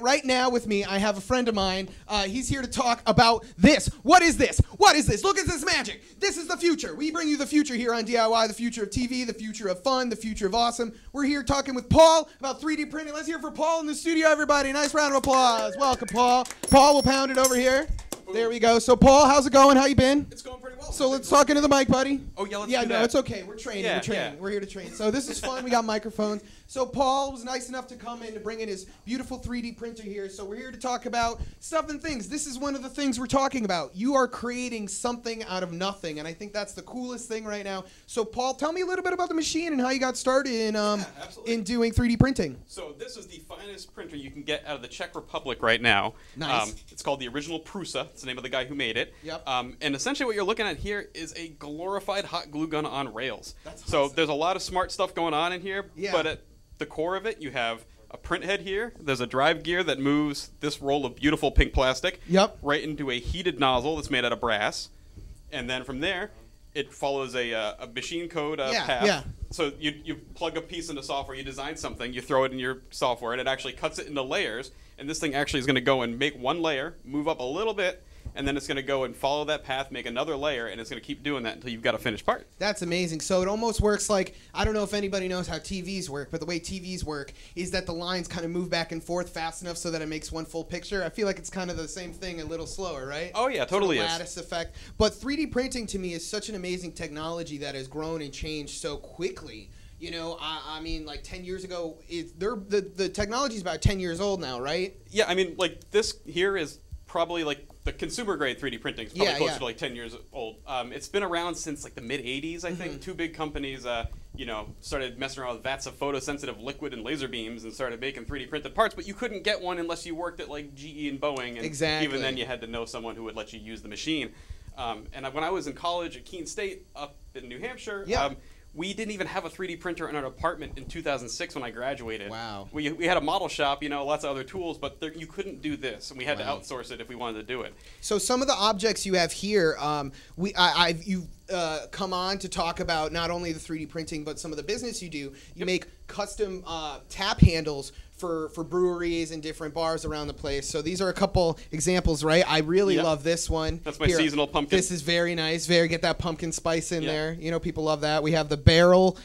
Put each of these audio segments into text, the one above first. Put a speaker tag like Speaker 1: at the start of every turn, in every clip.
Speaker 1: Right now with me, I have a friend of mine. He's here to talk about this. What is this? What is this? Look at this magic. This is the future. We bring you the future here on DIY, the future of TV, the future of fun, the future of awesome. We're here talking with Paul about 3D printing. Let's hear for Paul in the studio, everybody. Nice round of applause. Welcome, Paul. Paul will pound it over here. There we go. So, Paul, how's it going? How you been?
Speaker 2: It's going pretty well.
Speaker 1: So let's talk into the mic, buddy.
Speaker 2: Oh, yeah, let's do
Speaker 1: no,
Speaker 2: that.
Speaker 1: it's okay. We're training.
Speaker 2: Yeah,
Speaker 1: we're training.
Speaker 2: yeah.
Speaker 1: We're here to train. So this is fun. We got microphones. So Paul was nice enough to come in to bring in his beautiful 3D printer here. So we're here to talk about stuff and things. This is one of the things we're talking about. You are creating something out of nothing, and I think that's the coolest thing right now. So Paul, tell me a little bit about the machine and how you got started in doing 3D printing.
Speaker 2: So this is the finest printer you can get out of the Czech Republic right now.
Speaker 1: Nice.
Speaker 2: It's called the original Prusa. It's the name of the guy who made it.
Speaker 1: Yep.
Speaker 2: And essentially what you're looking at here is a glorified hot glue gun on rails.
Speaker 1: That's
Speaker 2: so
Speaker 1: awesome.
Speaker 2: there's a lot of smart stuff going on in here,
Speaker 1: Yeah.
Speaker 2: but at the core of it, you have a print head here. There's a drive gear that moves this roll of beautiful pink plastic
Speaker 1: Yep.
Speaker 2: right into a heated nozzle that's made out of brass. And then from there, it follows a machine code path.
Speaker 1: Yeah.
Speaker 2: So you plug a piece into software, you design something, you throw it in your software, and it actually cuts it into layers. And this thing actually is going to go and make one layer, move up a little bit, and then it's going to go and follow that path, make another layer, and it's going to keep doing that until you've got a finished part.
Speaker 1: That's amazing. So it almost works like, I don't know if anybody knows how TVs work, but the way TVs work is that the lines kind of move back and forth fast enough so that it makes one full picture. I feel like it's kind of the same thing, a little slower, right?
Speaker 2: Oh, yeah, totally
Speaker 1: sort of
Speaker 2: is.
Speaker 1: lattice effect. But 3D printing to me is such an amazing technology that has grown and changed so quickly. You know, I mean, like 10 years ago, the technology's about 10 years old now, right?
Speaker 2: Yeah, I mean, like this here is probably like the consumer grade 3D printing is probably closer to like 10 years old. It's been around since like the mid 80s, I think. Two big companies, started messing around with vats of photosensitive liquid and laser beams and started making 3D printed parts. But you couldn't get one unless you worked at like GE and Boeing, and
Speaker 1: Exactly.
Speaker 2: even then you had to know someone who would let you use the machine. When I was in college at Keene State up in New Hampshire.
Speaker 1: Yeah.
Speaker 2: We didn't even have a 3D printer in our apartment in 2006 when I graduated.
Speaker 1: Wow.
Speaker 2: We had a model shop, lots of other tools, but you couldn't do this, and we had to
Speaker 1: Wow.
Speaker 2: outsource it if we wanted to do it.
Speaker 1: So some of the objects you have here, you've come on to talk about not only the 3D printing, but some of the business you do. You make custom tap handles for breweries and different bars around the place. So these are a couple examples, right? I really love this one.
Speaker 2: That's my seasonal pumpkin.
Speaker 1: This is very nice. Get that pumpkin spice in there. You know, people love that. We have the barrel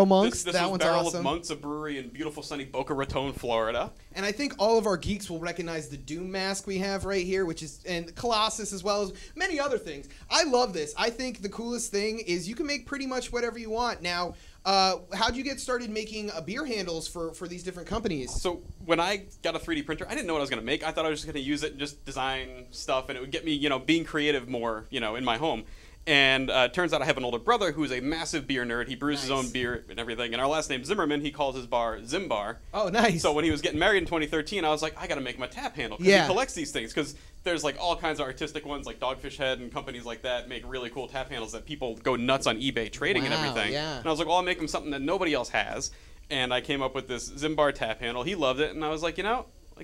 Speaker 1: monks.
Speaker 2: This
Speaker 1: that
Speaker 2: is
Speaker 1: one's
Speaker 2: Barrel
Speaker 1: awesome.
Speaker 2: of Monks, a brewery in beautiful sunny Boca Raton, Florida.
Speaker 1: And I think all of our geeks will recognize the Doom mask we have right here, and Colossus, as well as many other things. I love this. I think the coolest thing is you can make pretty much whatever you want. Now, how'd you get started making beer handles for these different companies?
Speaker 2: So when I got a 3D printer, I didn't know what I was going to make. I thought I was just going to use it and just design stuff, and it would get me, being creative more, in my home. And it turns out I have an older brother who's a massive beer nerd. He brews his own beer and everything. And our last name's Zimmerman. He calls his bar Zimbar.
Speaker 1: Oh, nice.
Speaker 2: So when he was getting married in 2013, I was like, I got to make him a tap handle. Because he collects these things. Because there's like all kinds of artistic ones, like Dogfish Head and companies like that make really cool tap handles that people go nuts on eBay trading and everything.
Speaker 1: Yeah.
Speaker 2: And I was like, well, I'll make him something that nobody else has. And I came up with this Zimbar tap handle. He loved it. And I was like,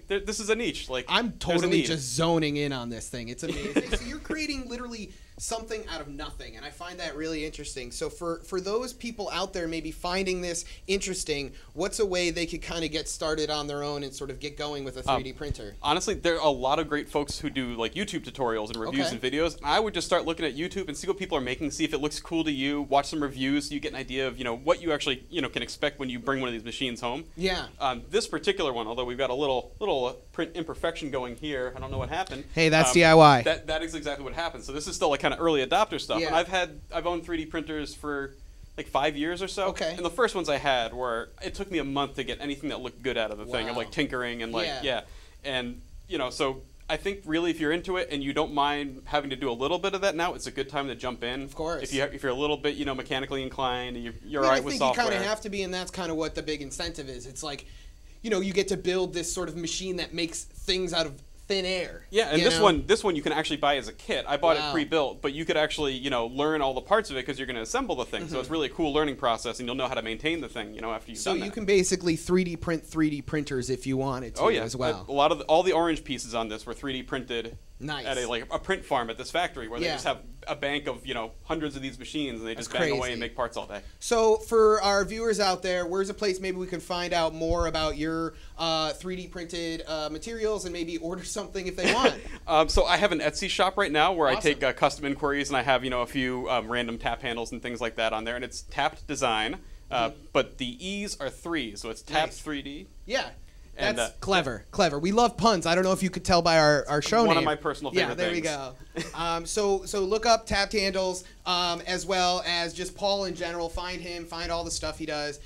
Speaker 2: this is a niche. Like,
Speaker 1: I'm totally just zoning in on this thing. It's amazing. So you're creating literally something out of nothing, and I find that really interesting. So for those people out there maybe finding this interesting, what's a way they could kind of get started on their own and sort of get going with a 3D printer?
Speaker 2: Honestly, there are a lot of great folks who do like YouTube tutorials and reviews and videos. I would just start looking at YouTube and see what people are making, see if it looks cool to you, watch some reviews so you get an idea of what you actually can expect when you bring one of these machines home.
Speaker 1: Yeah.
Speaker 2: This particular one, although we've got a little print imperfection going here, I don't know what happened.
Speaker 1: Hey, that's DIY.
Speaker 2: That is exactly what happened. So this is still like kind of early adopter stuff.
Speaker 1: Yeah.
Speaker 2: And I've owned 3D printers for like 5 years or so.
Speaker 1: Okay.
Speaker 2: And the first ones I had it took me a month to get anything that looked good out of the thing. Of like tinkering and and so I think really if you're into it and you don't mind having to do a little bit of that now, it's a good time to jump in.
Speaker 1: Of course.
Speaker 2: If you're a little bit mechanically inclined, you're
Speaker 1: I
Speaker 2: all right
Speaker 1: think
Speaker 2: with
Speaker 1: you
Speaker 2: software.
Speaker 1: kind of have to be, and that's kind of what the big incentive is. It's like, you get to build this sort of machine that makes things out of thin air.
Speaker 2: Yeah, and this one you can actually buy as a kit. I bought it pre-built, but you could actually learn all the parts of it because you're going to assemble the thing. So it's really a cool learning process, and you'll know how to maintain the thing after you've done that.
Speaker 1: So you can basically 3D print 3D printers if you wanted to as well.
Speaker 2: All the orange pieces on this were 3D printed
Speaker 1: Nice.
Speaker 2: at a print farm at this factory where they
Speaker 1: Yeah.
Speaker 2: just have a bank of hundreds of these machines, and they just
Speaker 1: That's
Speaker 2: bang away
Speaker 1: crazy.
Speaker 2: and make parts all day.
Speaker 1: So for our viewers out there, where's a place maybe we can find out more about your 3D printed materials and maybe order something if they want?
Speaker 2: So I have an Etsy shop right now where
Speaker 1: Awesome.
Speaker 2: I take custom inquiries, and I have a few random tap handles and things like that on there, and it's Tapped Design, but the E's are 3, so it's Tapped
Speaker 1: Nice.
Speaker 2: 3D.
Speaker 1: Yeah.
Speaker 2: And,
Speaker 1: That's clever. Clever. We love puns. I don't know if you could tell by our show name.
Speaker 2: One of my personal favorite
Speaker 1: Yeah, there we
Speaker 2: things.
Speaker 1: go. So look up Tapped Handles as well as just Paul in general. Find him. Find all the stuff he does.